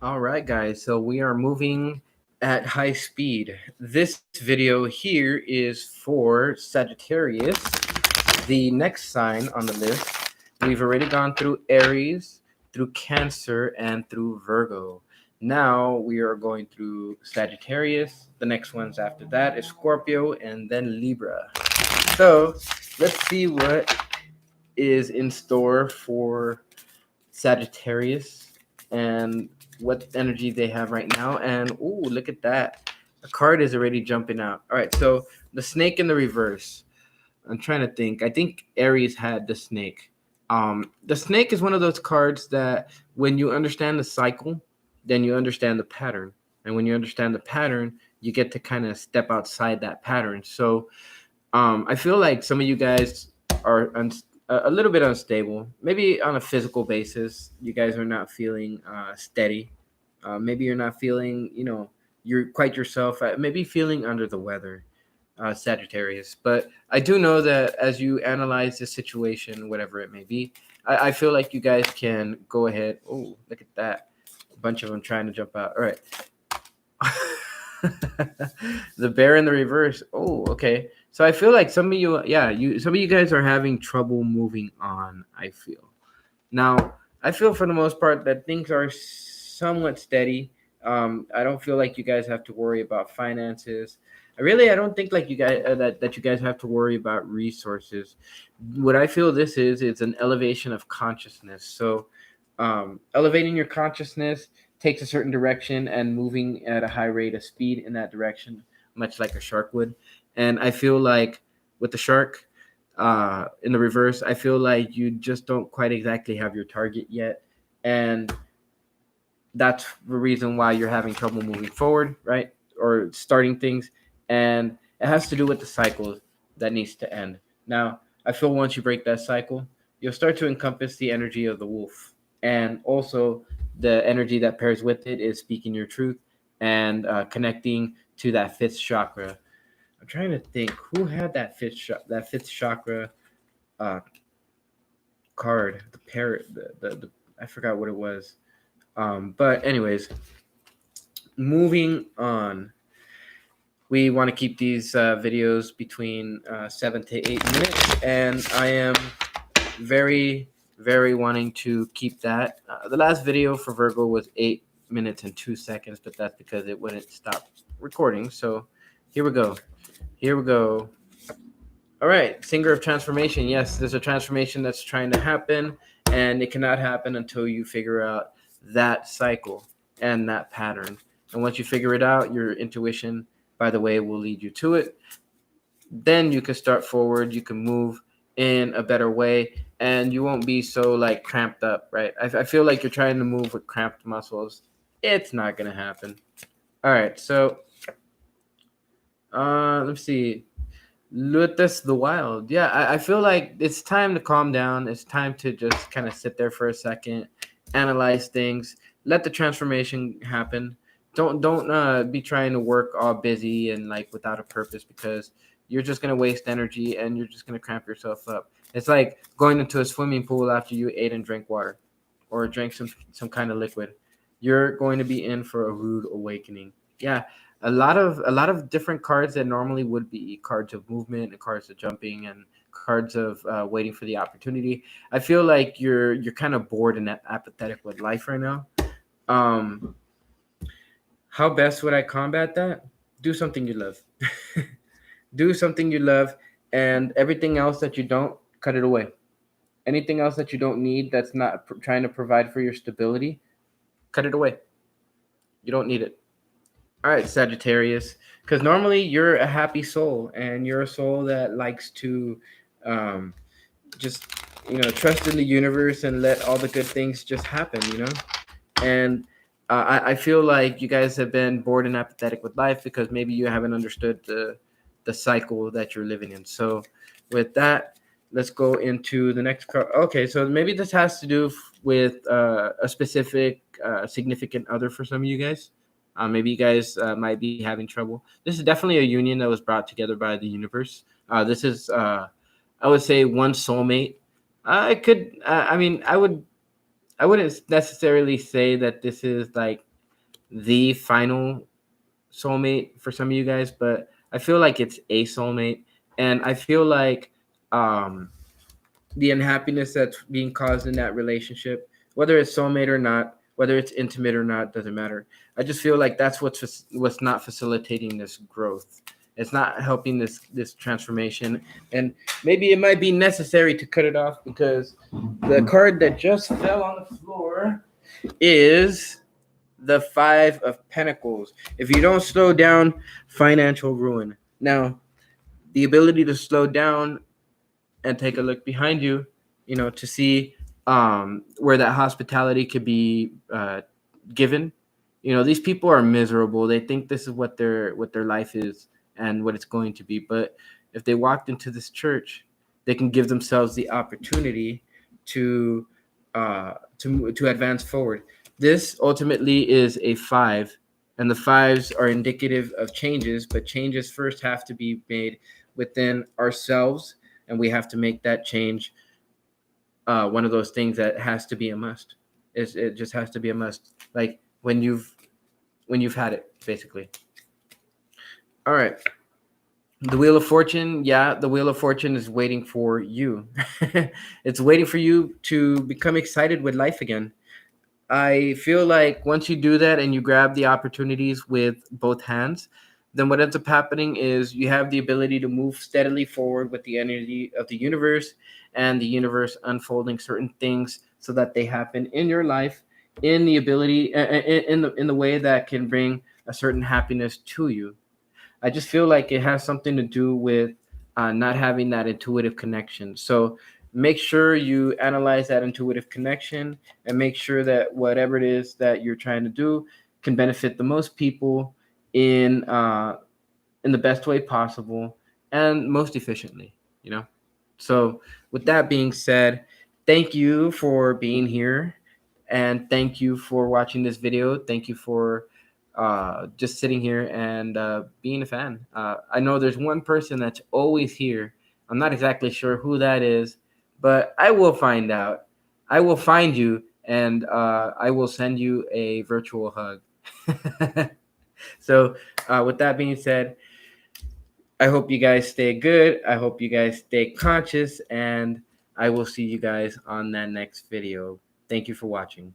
All right, guys. So we are moving at high speed. This video here is for Sagittarius, the next sign on the list. We've already gone through Aries, through Cancer, and through Virgo. Now we are going through Sagittarius. The next ones after that is Scorpio and then Libra. So let's see what is in store for Sagittarius and what energy they have right now. And ooh, look at that. A card is already jumping out. All right, so the snake in the reverse. I'm trying to think. I think Aries had the snake. The snake is one of those cards that when you understand the cycle, then you understand the pattern. And when you understand the pattern, you get to kind of step outside that pattern. So I feel like some of you guys are a little bit unstable. Maybe on a physical basis, you guys are not feeling steady. Maybe you're not feeling, you're quite yourself. Maybe feeling under the weather, Sagittarius. But I do know that as you analyze the situation, whatever it may be, I feel like you guys can go ahead. Oh, look at that. A bunch of them trying to jump out. All right. The bear in the reverse. Oh, okay. So I feel like some of you, yeah, some of you guys are having trouble moving on. I feel now. I feel for the most part that things are somewhat steady. I don't feel like you guys have to worry about finances. I don't think like you guys that you guys have to worry about resources. What I feel this is it's an elevation of consciousness. So elevating your consciousness takes a certain direction and moving at a high rate of speed in that direction, much like a shark would. And I feel like with the shark in the reverse, I feel like you just don't quite exactly have your target yet. And that's the reason why you're having trouble moving forward, right? Or starting things. And it has to do with the cycle that needs to end. Now, I feel once you break that cycle, you'll start to encompass the energy of the wolf. And also, the energy that pairs with it is speaking your truth and connecting to that fifth chakra. I'm trying to think who had that fifth chakra uh, card, the parrot, the I forgot what it was. But anyways, moving on. We want to keep these videos between 7 to 8 minutes, and I am very, very wanting to keep that. The last video for Virgo was 8 minutes and 2 seconds, but that's because it wouldn't stop recording. So here we go. Here we go. All right, Singer of Transformation. Yes, there's a transformation that's trying to happen, and it cannot happen until you figure out that cycle and that pattern. And once you figure it out, your intuition, by the way, will lead you to it. Then you can start forward. You can move in a better way, and you won't be so like cramped up, right? I feel like you're trying to move with cramped muscles. It's not gonna happen. All right, so let's see. Lutus the Wild. Yeah, I feel like it's time to calm down. It's time to just kind of sit there for a second, analyze things, let the transformation happen. Don't be trying to work all busy and like without a purpose because you're just gonna waste energy and you're just gonna cramp yourself up. It's like going into a swimming pool after you ate and drank water, or drank some kind of liquid. You're going to be in for a rude awakening. Yeah, a lot of different cards that normally would be cards of movement and cards of jumping and cards of waiting for the opportunity. I feel like you're kind of bored and apathetic with life right now. Um, how best would I combat that? Do something you love. Do something you love, and everything else that you don't, cut it away. Anything else that you don't need that's not trying to provide for your stability, cut it away. You don't need it. All right, Sagittarius, because normally you're a happy soul and you're a soul that likes to um, just trust in the universe and let all the good things just happen. And I feel like you guys have been bored and apathetic with life because maybe you haven't understood the cycle that you're living in. So with that, let's go into the next card. Okay, so maybe this has to do with a specific significant other for some of you guys. Maybe you guys might be having trouble. This is definitely a union that was brought together by the universe. This is, I would say, one soulmate. I could, I mean, I wouldn't necessarily say that this is like the final soulmate for some of you guys, but I feel like it's a soulmate, and I feel like um, the unhappiness that's being caused in that relationship, whether it's soulmate or not, whether it's intimate or not, doesn't matter. I just feel like that's what's not facilitating this growth. It's not helping this transformation, and maybe it might be necessary to cut it off because the card that just fell on the floor is the Five of Pentacles. If you don't slow down, financial ruin. Now, the ability to slow down and take a look behind you, to see where that hospitality could be given. These people are miserable. They think this is what their life is and what it's going to be. But if they walked into this church, they can give themselves the opportunity to to advance forward. This ultimately is a five, and the fives are indicative of changes, but changes first have to be made within ourselves, and we have to make that change one of those things that has to be a must. It just has to be a must, like when you've had it, basically. All right, the Wheel of Fortune. Yeah, the Wheel of Fortune is waiting for you. It's waiting for you to become excited with life again. I feel like once you do that and you grab the opportunities with both hands, then what ends up happening is you have the ability to move steadily forward with the energy of the universe, and the universe unfolding certain things so that they happen in your life in the ability in the way that can bring a certain happiness to you. I just feel like it has something to do with not having that intuitive connection. So make sure you analyze that intuitive connection and make sure that whatever it is that you're trying to do can benefit the most people in the best way possible and most efficiently. So with that being said, thank you for being here, and thank you for watching this video. Thank you for just sitting here and being a fan. I know there's one person that's always here. I'm not exactly sure who that is, but I will find out. I will find you, and I will send you a virtual hug. So with that being said, I hope you guys stay good. I hope you guys stay conscious, and I will see you guys on that next video. Thank you for watching.